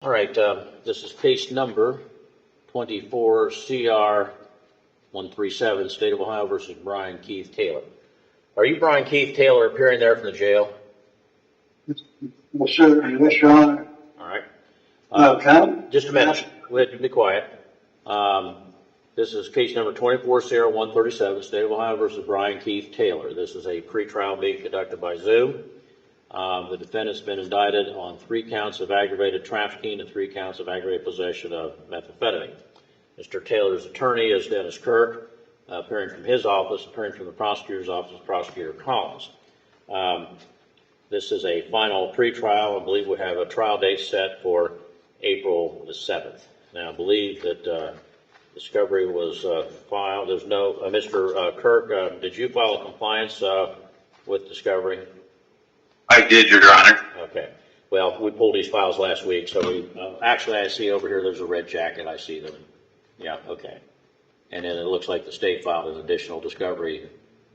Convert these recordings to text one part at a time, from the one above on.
All right, this is case number 24 CR 137, State of Ohio versus Brian Keith Taylor. Are you Brian Keith Taylor appearing there from the jail? Yes, sir. Yes, Your Honor. All right. Okay. Just a minute. We have to be quiet. This is case number 24 CR 137, State of Ohio versus Brian Keith Taylor. This is a pretrial being conducted by Zoom. The defendant's been indicted on 3 counts of aggravated trafficking and 3 counts of aggravated possession of methamphetamine. Mr. Taylor's attorney is Dennis Kirk, appearing from his office, appearing from the prosecutor's office, Prosecutor Collins. This is a final pretrial. I believe we have a trial date set for April the 7th. Now, I believe that discovery was filed. There's no, Mr. Kirk, did you file a compliance with discovery? I did, Your Honor. Okay. Well, we pulled these files last week, so we actually I see over here there's a red jacket. I see them. Yeah, okay. And then it looks like the state filed an additional discovery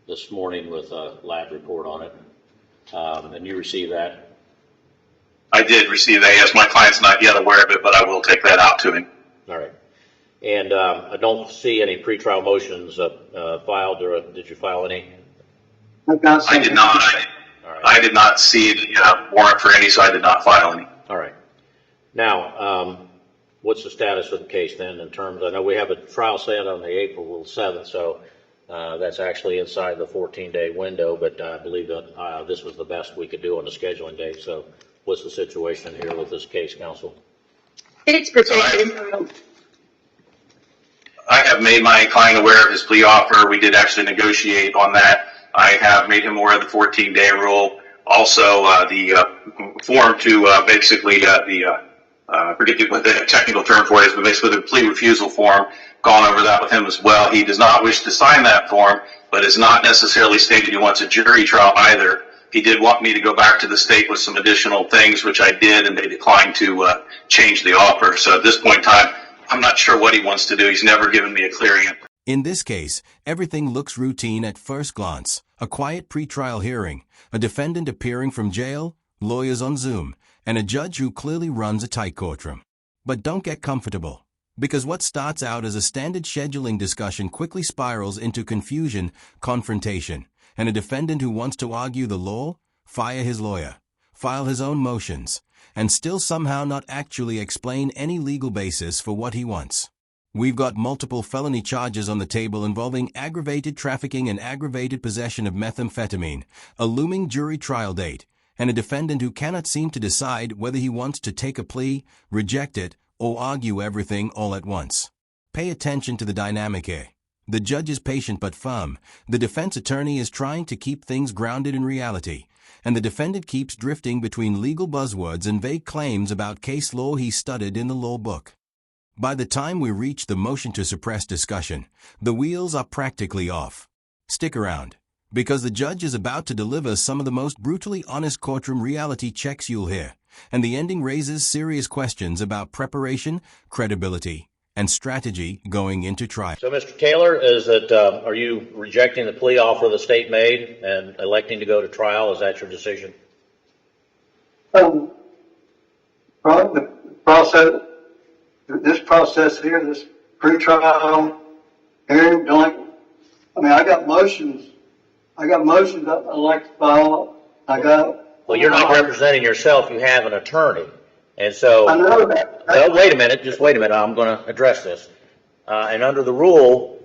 this morning with a lab report on it. And you received that? I did receive that. Yes, my client's not yet aware of it, but I will take that out to him. All right. And I don't see any pretrial motions filed, or did you file any? I did not. I did not see the warrant for any, so I did not file any. All right. Now, what's the status of the case then in terms, I know we have a trial set on the April 7th, so that's actually inside the 14-day window, but I believe that this was the best we could do on the scheduling date. So what's the situation here with this case, counsel? It's protected. I have made my client aware of his plea offer. We did actually negotiate on that. I have made him aware of the 14-day rule. Also, the form to basically I forget what the technical term for it is, but basically the plea refusal form, gone over that with him as well. He does not wish to sign that form, but has not necessarily stated he wants a jury trial either. He did want me to go back to the state with some additional things, which I did, and they declined to change the offer. So at this point in time, I'm not sure what he wants to do. He's never given me a clear answer. In this case, everything looks routine at first glance. A quiet pretrial hearing, a defendant appearing from jail, lawyers on Zoom, and a judge who clearly runs a tight courtroom. But don't get comfortable, because what starts out as a standard scheduling discussion quickly spirals into confusion, confrontation, and a defendant who wants to argue the law, fire his lawyer, file his own motions, and still somehow not actually explain any legal basis for what he wants. We've got multiple felony charges on the table involving aggravated trafficking and aggravated possession of methamphetamine, a looming jury trial date, and a defendant who cannot seem to decide whether he wants to take a plea, reject it, or argue everything all at once. Pay attention to the dynamic here. The judge is patient but firm. The defense attorney is trying to keep things grounded in reality, and the defendant keeps drifting between legal buzzwords and vague claims about case law he studied in the law book. By the time we reach the motion to suppress discussion, the wheels are practically off. Stick around, because the judge is about to deliver some of the most brutally honest courtroom reality checks you'll hear, and the ending raises serious questions about preparation, credibility, and strategy going into trial. So, Mr. Taylor, are you rejecting the plea offer the state made and electing to go to trial? Is that your decision? The process here, this pretrial hearing, I got motions I'd like to file. Well, you're not representing yourself. You have an attorney. And so, I know that. Wait a minute. Just wait a minute. I'm going to address this. And under the rule,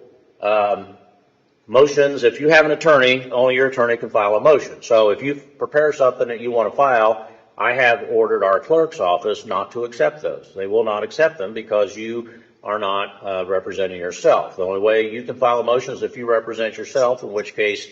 motions, if you have an attorney, only your attorney can file a motion. So if you prepare something that you want to file, I have ordered our clerk's office not to accept those. They will not accept them because you are not representing yourself. The only way you can file a motion is if you represent yourself, in which case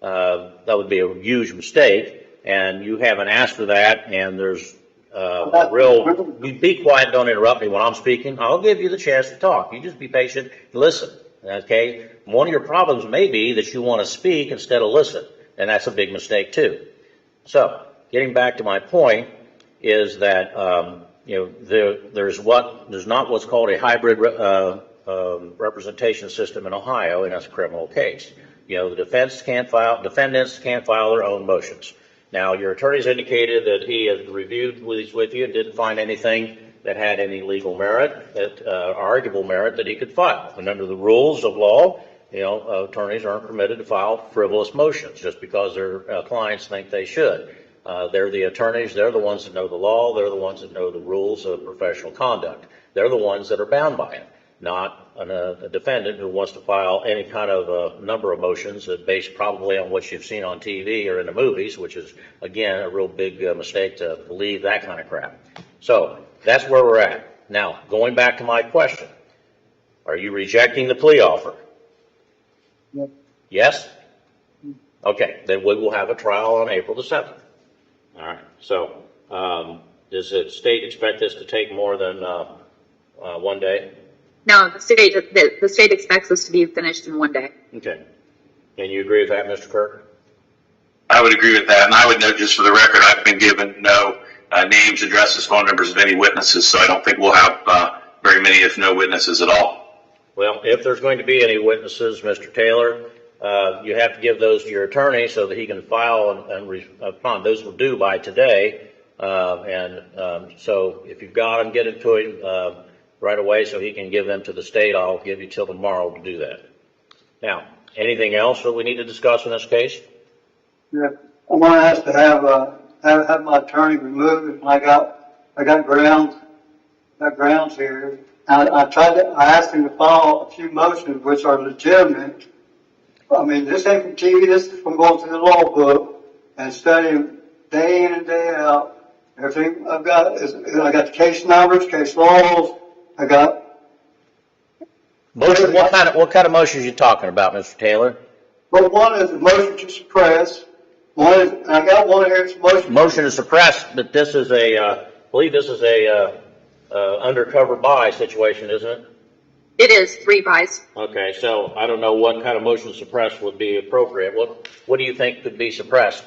that would be a huge mistake. And you haven't asked for that, and there's be quiet, don't interrupt me when I'm speaking. I'll give you the chance to talk. You just be patient and listen, okay? One of your problems may be that you want to speak instead of listen, and that's a big mistake too. So, getting back to my point is that, there's not what's called a hybrid representation system in Ohio, and that's a criminal case. The defendants can't file their own motions. Now, your attorney's indicated that he has reviewed these with you and didn't find anything that had any legal merit, arguable merit that he could file. And under the rules of law, attorneys aren't permitted to file frivolous motions just because their clients think they should. They're the attorneys. They're the ones that know the law. They're the ones that know the rules of professional conduct. They're the ones that are bound by it, not a defendant who wants to file any kind of number of motions based probably on what you've seen on TV or in the movies, which is, again, a real big mistake to believe that kind of crap. So that's where we're at. Now, going back to my question, are you rejecting the plea offer? Yep. Yes? Okay, then we will have a trial on April the 7th. All right, so does the state expect this to take more than 1 day? No, the state expects this to be finished in 1 day. Okay. And you agree with that, Mr. Kirk? I would agree with that, and I would note just for the record, I've been given no names, addresses, phone numbers of any witnesses, so I don't think we'll have very many, if no witnesses at all. Well, if there's going to be any witnesses, Mr. Taylor, you have to give those to your attorney so that he can file and respond. Those will due by today, so if you've got them, get it to him right away so he can give them to the state. I'll give you till tomorrow to do that. Now, anything else that we need to discuss in this case? Yeah, I'm going to ask to have my attorney removed, and I got grounds here. I asked him to file a few motions which are legitimate. I mean, this ain't from TV, this is from going through the law book and studying day in and day out. Everything I got the case numbers, case laws, I got. Motion, what kind of motions are you talking about, Mr. Taylor? Well, one is a motion to suppress. One is, and I got one here, it's motion to suppress, but this is I believe this is a undercover buy situation, isn't it? It is 3 buys. Okay, so I don't know what kind of motion to suppress would be appropriate. What do you think could be suppressed?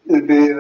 It'd be.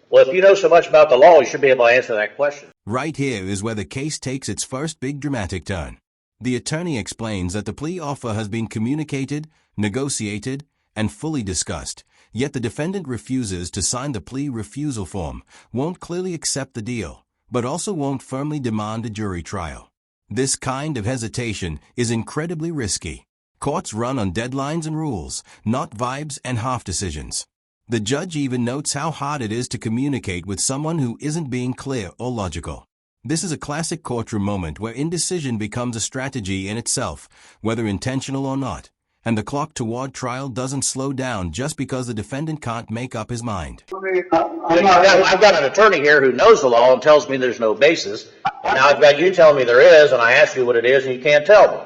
Well, if you know so much about the law, you should be able to answer that question. Right here is where the case takes its first big dramatic turn. The attorney explains that the plea offer has been communicated, negotiated, and fully discussed, yet the defendant refuses to sign the plea refusal form, won't clearly accept the deal, but also won't firmly demand a jury trial. This kind of hesitation is incredibly risky. Courts run on deadlines and rules, not vibes and half decisions. The judge even notes how hard it is to communicate with someone who isn't being clear or logical. This is a classic courtroom moment where indecision becomes a strategy in itself, whether intentional or not, and the clock toward trial doesn't slow down just because the defendant can't make up his mind. I've got an attorney here who knows the law and tells me there's no basis. And now I've got you telling me there is, and I ask you what it is, and you can't tell me.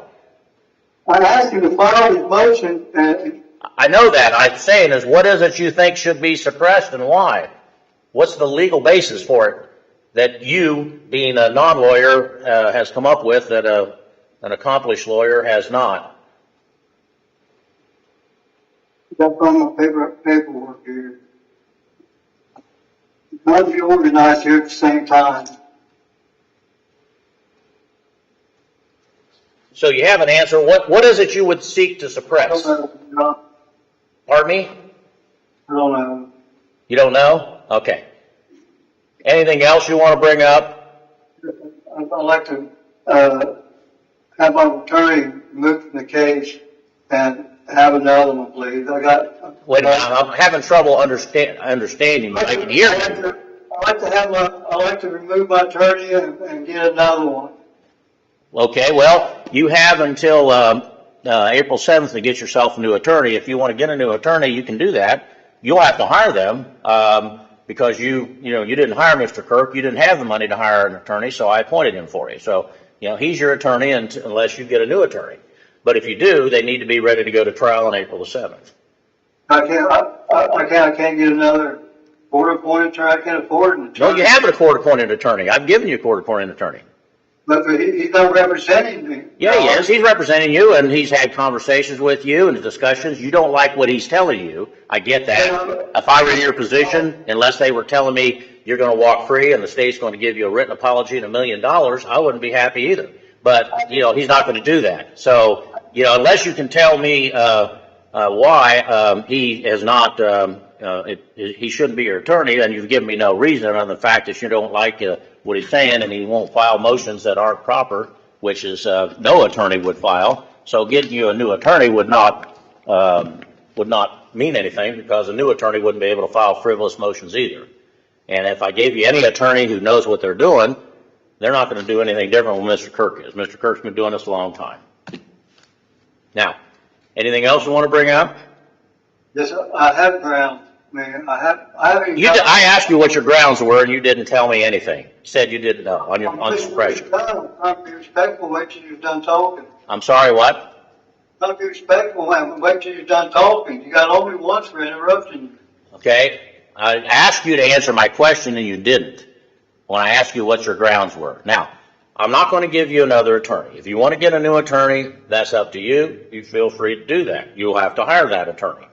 I asked you to file this motion, and I know that. I'm saying is, what is it you think should be suppressed and why? What's the legal basis for it that you, being a non-lawyer, has come up with that an accomplished lawyer has not? got from my paperwork here. None of you organized here at the same time. So you have an answer. What is it you would seek to suppress? I don't know. Pardon me? I don't know. You don't know? Okay. Anything else you want to bring up? I'd like to have my attorney move from the case and have another one, please. Wait a minute, I'm having trouble understanding. I can hear you. I'd like to remove my attorney and get another one. Okay, well, you have until April 7th to get yourself a new attorney. If you want to get a new attorney, you can do that. You'll have to hire them because you didn't hire Mr. Kirk. You didn't have the money to hire an attorney, so I appointed him for you. So, he's your attorney unless you get a new attorney. But if you do, they need to be ready to go to trial on April the 7th. I can't get another court-appointed attorney. I can't afford an attorney. No, you have a court-appointed attorney. I've given you a court-appointed attorney. But he's not representing me. Yeah, he is. He's representing you, and he's had conversations with you and discussions. You don't like what he's telling you. I get that. If I were in your position, unless they were telling me you're going to walk free and the state's going to give you a written apology and $1 million, I wouldn't be happy either. But, he's not going to do that. So, unless you can tell me why he has not he shouldn't be your attorney, then you've given me no reason other than the fact that you don't like what he's saying and he won't file motions that aren't proper, which is no attorney would file. So getting you a new attorney would not mean anything, because a new attorney wouldn't be able to file frivolous motions either. And if I gave you any attorney who knows what they're doing, they're not going to do anything different than Mr. Kirk is. Mr. Kirk's been doing this a long time. Now, anything else you want to bring up? Yes, I have grounds, man. I haven't. I asked you what your grounds were, and you didn't tell me anything. You said you didn't know on suppression. I'm trying to be respectful. Wait till you're done talking. I'm sorry, what? I'm trying to be respectful, man. Wait till you're done talking. You got only once for interruption. Okay. I asked you to answer my question, and you didn't when I asked you what your grounds were. Now, I'm not going to give you another attorney. If you want to get a new attorney, that's up to you. You feel free to do that. You'll have to hire that attorney.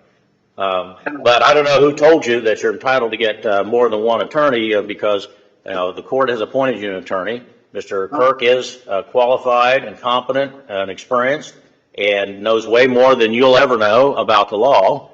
But I don't know who told you that you're entitled to get more than one attorney, because the court has appointed you an attorney. Mr. Kirk is qualified and competent and experienced and knows way more than you'll ever know about the law.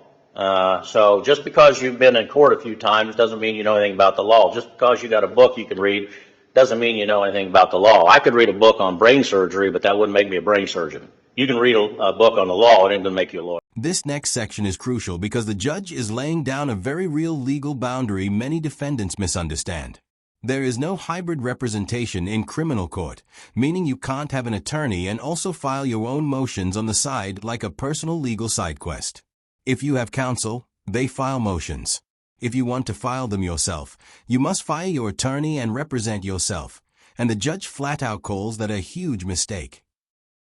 So just because you've been in court a few times doesn't mean you know anything about the law. Just because you got a book you can read doesn't mean you know anything about the law. I could read a book on brain surgery, but that wouldn't make me a brain surgeon. You can read a book on the law, and it doesn't make you a lawyer. This next section is crucial because the judge is laying down a very real legal boundary many defendants misunderstand. There is no hybrid representation in criminal court, meaning you can't have an attorney and also file your own motions on the side like a personal legal side quest. If you have counsel, they file motions. If you want to file them yourself, you must fire your attorney and represent yourself, and the judge flat out calls that a huge mistake.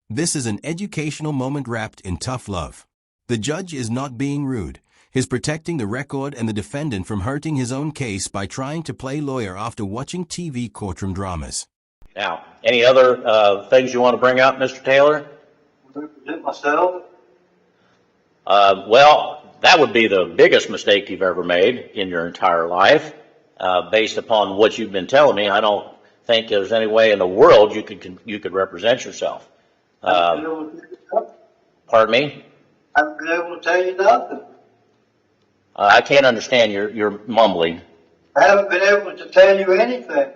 This is an educational moment wrapped in tough love. The judge is not being rude. He's protecting the record and the defendant from hurting his own case by trying to play lawyer after watching TV courtroom dramas. Now, any other things you want to bring up, Mr. Taylor? Represent myself. Well, that would be the biggest mistake you've ever made in your entire life. Based upon what you've been telling me, I don't think there's any way in the world you could represent yourself. Pardon me? I haven't been able to tell you nothing. I can't understand your mumbling. I haven't been able to tell you anything.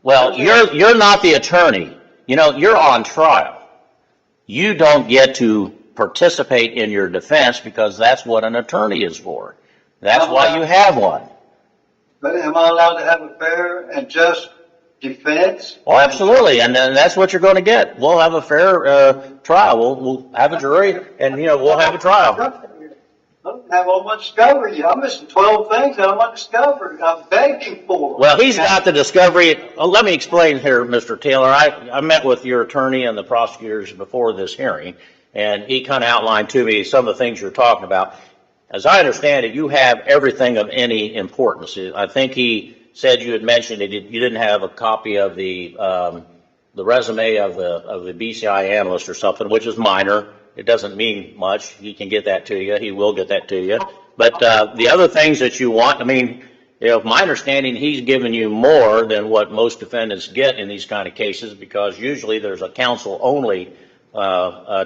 Well, you're not the attorney. You're on trial. You don't get to participate in your defense because that's what an attorney is for. That's why you have one. But am I allowed to have a fair and just defense? Oh, absolutely, and that's what you're going to get. We'll have a fair trial. We'll have a jury, and we'll have a trial. I don't have all my discovery. I'm missing 12 things that I'm undiscovered. I'm begging for. Well, he's got the discovery. Well, let me explain here, Mr. Taylor. I met with your attorney and the prosecutors before this hearing, and he kind of outlined to me some of the things you're talking about. As I understand it, you have everything of any importance. I think he said you had mentioned that you didn't have a copy of the resume of the BCI analyst or something, which is minor. It doesn't mean much. He can get that to you. He will get that to you. But the other things that you want, my understanding, he's given you more than what most defendants get in these kind of cases, because usually there's a counsel-only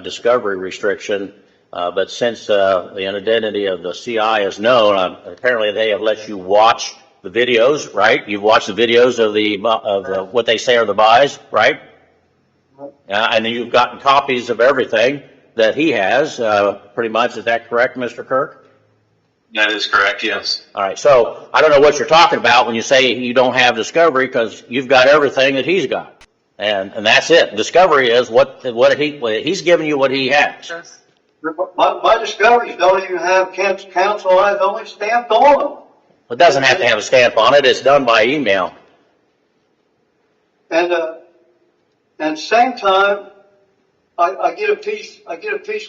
discovery restriction. But since the identity of the CI is known, apparently they have let you watch the videos, right? You've watched the videos of the what they say are the buys, right? And then you've gotten copies of everything that he has, pretty much. Is that correct, Mr. Kirk? That is correct, yes. All right, so I don't know what you're talking about when you say you don't have discovery, because you've got everything that he's got. And that's it. Discovery is what he's giving you what he has. My discoveries don't even have counsel eyes only stamped on them. It doesn't have to have a stamp on it. It's done by email. And same time, I get a piece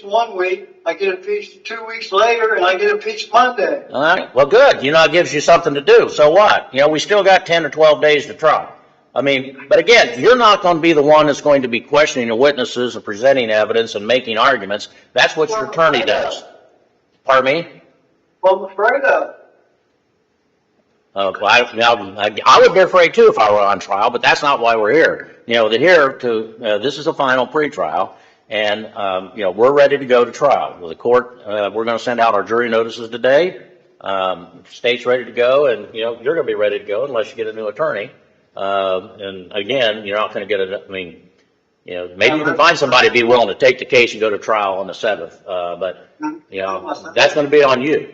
1 week, I get a piece 2 weeks later, and I get a piece Monday. All right. Well, good. It gives you something to do. So what? We still got 10 or 12 days to try. But again, you're not going to be the one that's going to be questioning the witnesses and presenting evidence and making arguments. That's what your attorney does. Pardon me? Well, I'm afraid of. I would be afraid too if I were on trial, but that's not why we're here. This is a final pretrial, And, we're ready to go to trial. Well, the court, we're going to send out our jury notices today. State's ready to go, and, you're going to be ready to go unless you get a new attorney. And again, you're not going to get maybe you can find somebody to be willing to take the case and go to trial on the 7th. But, that's going to be on you.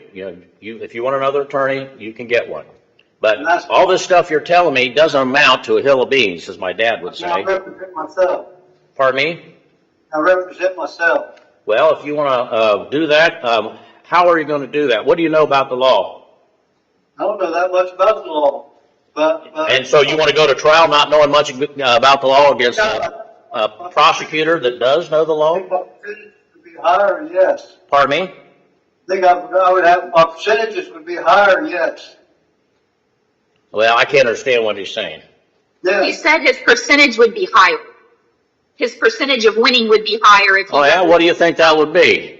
If you want another attorney, you can get one. But all this stuff you're telling me doesn't amount to a hill of beans, as my dad would say. I represent myself. Pardon me? I represent myself. Well, if you want to do that, how are you going to do that? What do you know about the law? I don't know that much about the law, but And so you want to go to trial not knowing much about the law against a prosecutor that does know the law? my percentages would be higher, yes. Pardon me? I think I would have, my percentages would be higher, yes. Well, I can't understand what he's saying. He Yes. said his percentage would be higher. His percentage of winning would be higher if he. Oh, yeah? What do you think that would be?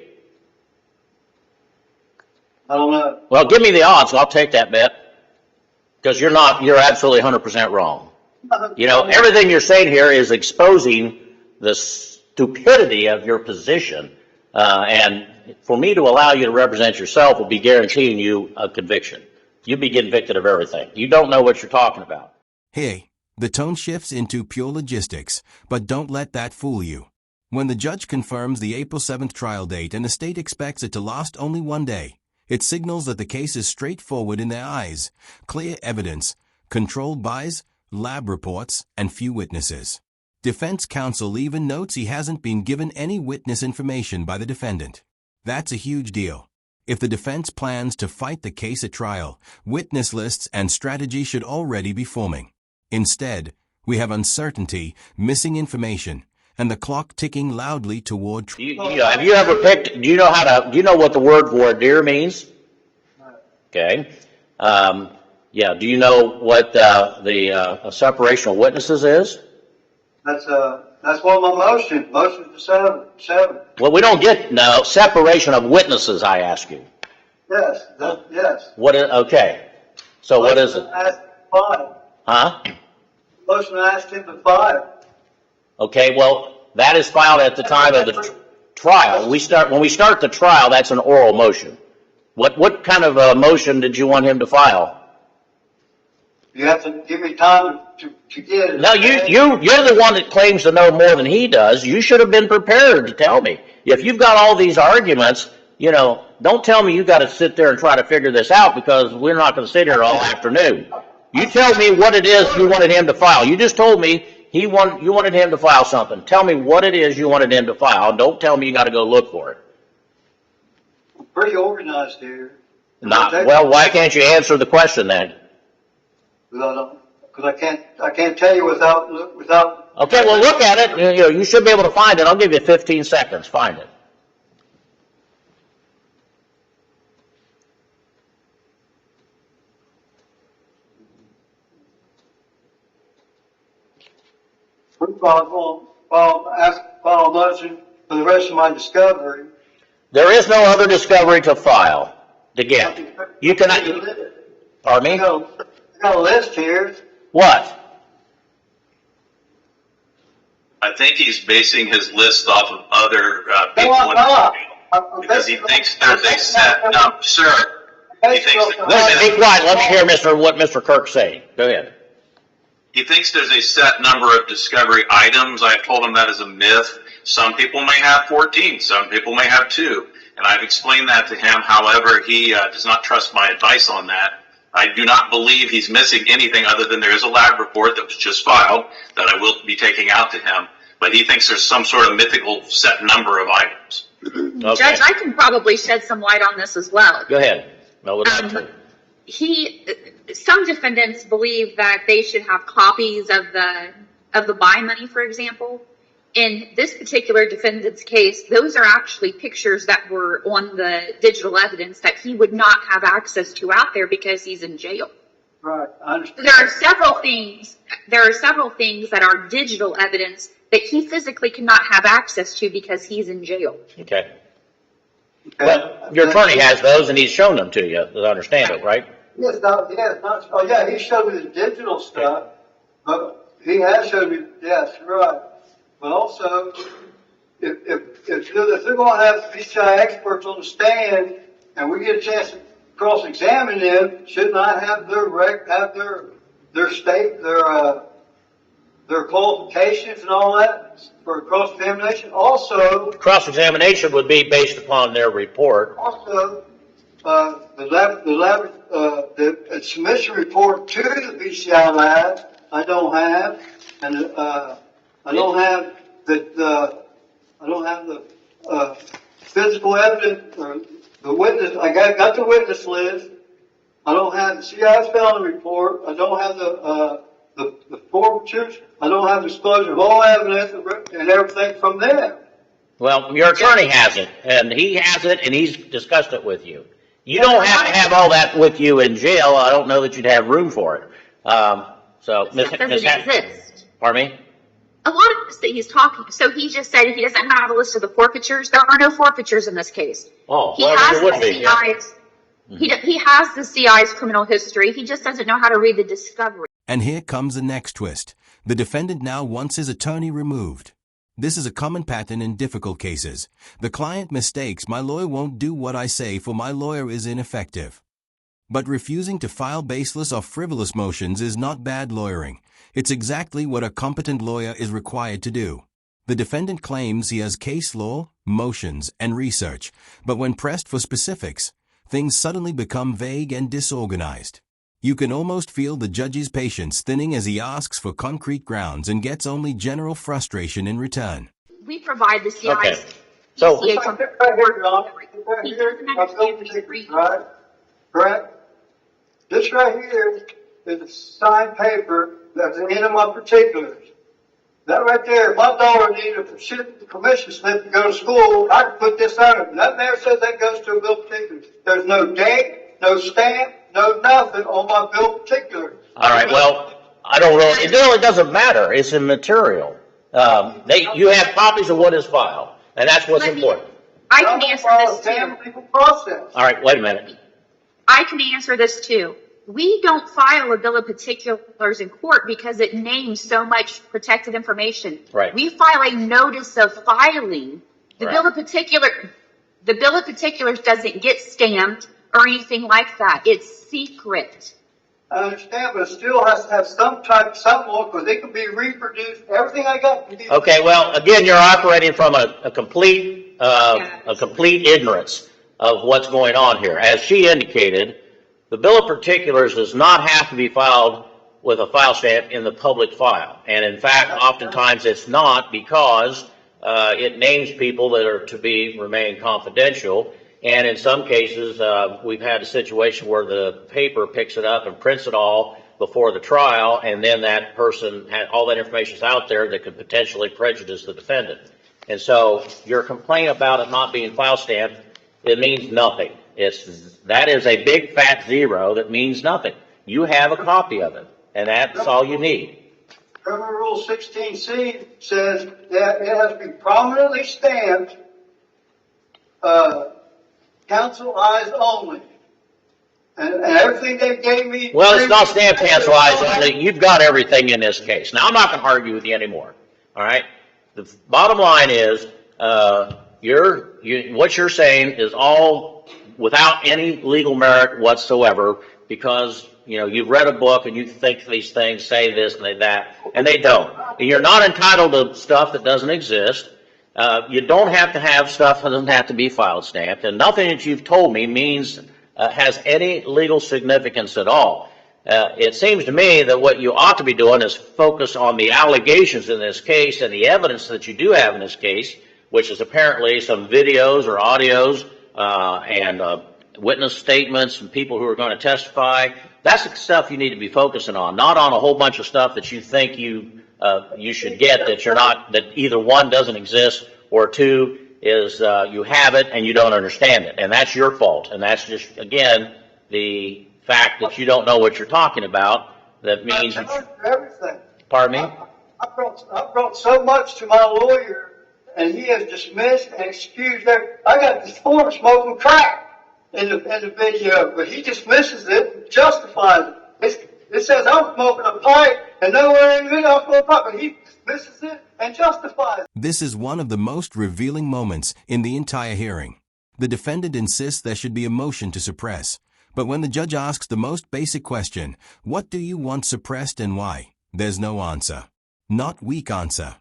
I don't know. Well, give me the odds. I'll take that bet. Because you're absolutely 100% wrong. Everything you're saying here is exposing the stupidity of your position. And for me to allow you to represent yourself will be guaranteeing you a conviction. You'll be getting convicted of everything. You don't know what you're talking about. Hey, the tone shifts into pure logistics, but don't let that fool you. When the judge confirms the April 7th trial date and the state expects it to last only one day, it signals that the case is straightforward in their eyes. Clear evidence, controlled buys, lab reports, and few witnesses. Defense counsel even notes he hasn't been given any witness information by the defendant. That's a huge deal. If the defense plans to fight the case at trial, witness lists and strategy should already be forming. Instead, we have uncertainty, missing information, and the clock ticking loudly toward Have you ever picked, do you know what the word voir dire means? Okay. Do you know what the separation of witnesses is? That's one of my motions to seven. Well, we don't get, no, separation of witnesses, I ask you. Yes, yes. Okay. So what is it? Motion to ask 5. Huh? Motion to ask him to 5. Okay, well, that is filed at the time of the trial. When we start the trial, that's an oral motion. What kind of a motion did you want him to file? You have to give me time to get it. No, you're the one that claims to know more than he does. You should have been prepared to tell me. If you've got all these arguments, don't tell me you got to sit there and try to figure this out, because we're not going to sit here all afternoon. You tell me what it is you wanted him to file. You just told me you wanted him to file something. Tell me what it is you wanted him to file. Don't tell me you got to go look for it. I'm pretty organized here. Well, why can't you answer the question then? Because I can't tell you without. Okay, well, look at it. You should be able to find it. I'll give you 15 seconds. Find it. File a motion for the rest of my discovery. There is no other discovery to file. Again, you cannot. Pardon me? I got a list here. What? I think he's basing his list off of other people. No, I'm not. Because he thinks there's a set, no, sir. He thinks Be quiet. Let me hear what Mr. Kirk's saying. Go ahead. He thinks there's a set number of discovery items. I've told him that is a myth. Some people may have 14. Some people may have 2. And I've explained that to him. However, he does not trust my advice on that. I do not believe he's missing anything other than there is a lab report that was just filed that I will be taking out to him. But he thinks there's some sort of mythical set number of items. Okay. Judge, I can probably shed some light on this as well. Go ahead. No, what's that? Some defendants believe that they should have copies of the buy money, for example. In this particular defendant's case, those are actually pictures that were on the digital evidence that he would not have access to out there because he's in jail. Right, I understand. There are several things that are digital evidence that he physically cannot have access to because he's in jail. Okay. Well, your attorney has those, and he's shown them to you, as I understand it, right? Yes, he showed me the digital stuff, but he has showed me, yes, right. But also, if they're going to have PCI experts on the stand and we get a chance to cross-examine them, shouldn't I have their qualifications and all that for cross-examination? Also, Cross-examination would be based upon their report. also, the submission report to the BCI lab, I don't have, and I don't have the physical evidence or the witness. I got the witness list. I don't have the CI's felony report. I don't have the forfeitures. I don't have disclosure of all evidence and everything from them. Well, your attorney has it, and he has it, and he's discussed it with you. You don't have to have all that with you in jail. I don't know that you'd have room for it. So, Ms. Doesn't exist. Pardon me? A lot of this that he's talking, so he just said he doesn't have a list of the forfeitures. There are no forfeitures in this case. Oh, He well, has there would the be. Yeah. CI's. He has the CI's criminal history. He just doesn't know how to read the discovery. And here comes the next twist. The defendant now wants his attorney removed. This is a common pattern in difficult cases. The client mistakes, my lawyer won't do what I say, for my lawyer is ineffective. But refusing to file baseless or frivolous motions is not bad lawyering. It's exactly what a competent lawyer is required to do. The defendant claims he has case law, motions, and research, but when pressed for specifics, things suddenly become vague and disorganized. You can almost feel the judge's patience thinning as he asks for concrete grounds and gets only general frustration in return. We provide the CI's. Okay. So- PCA Right here, John. Right He here, doesn't my bill understand particulars, read. right? Correct? This right here is a signed paper that's the end of my particulars. That right there, if my daughter needed a permission slip to go to school, I could put this on it. Nothing there says that goes to a bill of particulars. There's no date, no stamp, no nothing on my bill of particulars. All right, well, it really doesn't matter. It's immaterial. You have copies of what is filed, and that's what's Let me- important. I can answer this Damn too. legal process. All right, wait a minute. I can answer this too. We don't file a bill of particulars in court because it names so much protected information. Right. We file a notice of filing. The Right. bill of particulars doesn't get stamped or anything like that. It's secret. I understand, but it still has to have some more, because it can be reproduced. Everything I got can be. Okay, well, again, you're operating from a complete ignorance of what's going on here. As she indicated, the bill of particulars does not have to be filed with a file stamp in the public file. And in fact, oftentimes it's not, because it names people that are to remain confidential. And in some cases, we've had a situation where the paper picks it up and prints it all before the trial, and then that person had all that information is out there that could potentially prejudice the defendant. And so your complaint about it not being file stamped, it means nothing. That is a big fat zero that means nothing. You have a copy of it, and that's all you need. Criminal Rule 16C says that it has to be prominently stamped, counsel eyes only. And everything they gave me. Well, it's not stamped cancel eyes only. You've got everything in this case. Now, I'm not going to argue with you anymore. All right? The bottom line is, what you're saying is all without any legal merit whatsoever, because you've read a book and you think these things say this and that, and they don't. And you're not entitled to stuff that doesn't exist. You don't have to have stuff that doesn't have to be file stamped, and nothing that you've told me has any legal significance at all. It seems to me that what you ought to be doing is focus on the allegations in this case and the evidence that you do have in this case, which is apparently some videos or audios and witness statements and people who are going to testify. That's the stuff you need to be focusing on, not on a whole bunch of stuff that you think you should get that either one doesn't exist or two is you have it and you don't understand it, and that's your fault. And that's just, again, the fact that you don't know what you're talking about. That means I've heard everything. Pardon me? I brought so much to my lawyer, and he has dismissed and excused everything. I got this form smoking crack in the video, but he dismisses it, justifies it. It says I'm smoking a pipe and nowhere in the video I pull up, and he dismisses it and justifies it. This is one of the most revealing moments in the entire hearing. The defendant insists there should be a motion to suppress, but when the judge asks the most basic question, what do you want suppressed and why? There's no answer. Not weak answer.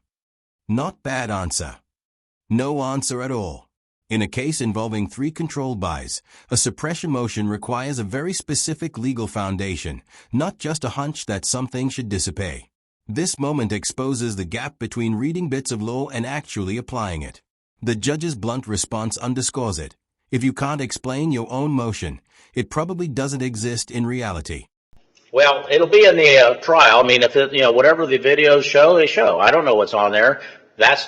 Not bad answer. No answer at all. In a case involving 3 controlled buys, a suppression motion requires a very specific legal foundation, not just a hunch that something should dissipate. This moment exposes the gap between reading bits of law and actually applying it. The judge's blunt response underscores it. If you can't explain your own motion, it probably doesn't exist in reality. Well, it'll be in the trial. I mean, if it, whatever the videos show, they show. I don't know what's on there.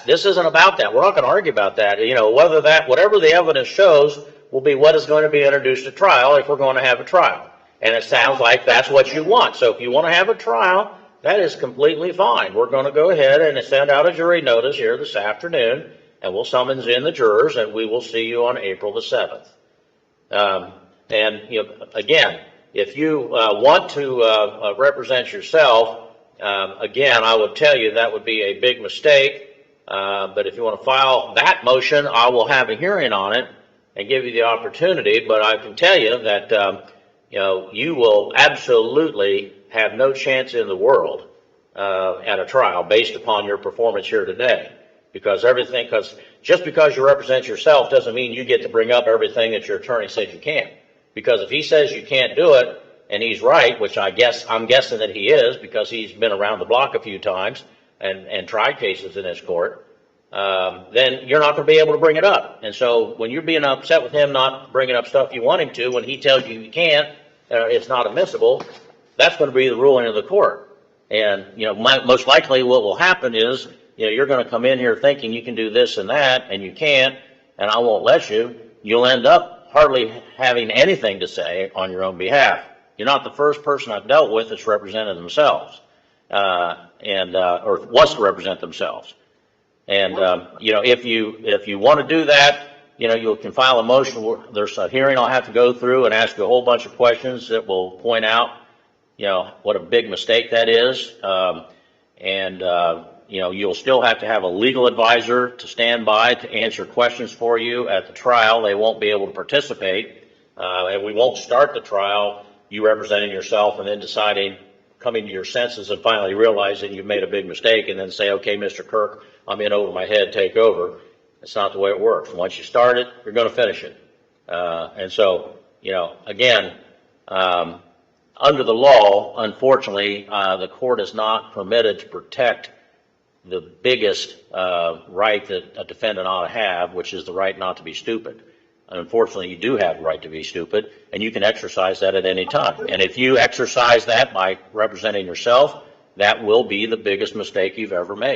This isn't about that. We're not going to argue about that. Whatever the evidence shows will be what is going to be introduced at trial if we're going to have a trial. And it sounds like that's what you want. So if you want to have a trial, that is completely fine. We're going to go ahead and send out a jury notice here this afternoon, and we'll summons in the jurors, and we will see you on April the 7th. Again, if you want to represent yourself, again, I would tell you that would be a big mistake. But if you want to file that motion, I will have a hearing on it and give you the opportunity. But I can tell you that you will absolutely have no chance in the world at a trial based upon your performance here today. Because just because you represent yourself doesn't mean you get to bring up everything that your attorney says you can't. Because if he says you can't do it, and he's right, which I'm guessing that he is, because he's been around the block a few times and tried cases in this court, then you're not going to be able to bring it up. And so when you're being upset with him not bringing up stuff you want him to, when he tells you you can't, it's not admissible, that's going to be the ruling of the court. And most likely what will happen is you're going to come in here thinking you can do this and that, and you can't, and I won't let you. You'll end up hardly having anything to say on your own behalf. You're not the first person I've dealt with that's represented themselves, or wants to represent themselves. And if you want to do that, you can file a motion. There's a hearing I'll have to go through and ask you a whole bunch of questions that will point out, what a big mistake that is. You'll still have to have a legal advisor to stand by to answer questions for you at the trial. They won't be able to participate, and we won't start the trial you representing yourself and then coming to your senses and finally realizing you've made a big mistake and then say, okay, Mr. Kirk, I'm in over my head, take over. That's not the way it works. Once you start it, you're going to finish it. Again, under the law, unfortunately, the court is not permitted to protect the biggest right that a defendant ought to have, which is the right not to be stupid. Unfortunately, you do have the right to be stupid, and you can exercise that at any time. And if you exercise that by representing yourself, that will be the biggest mistake you've ever made.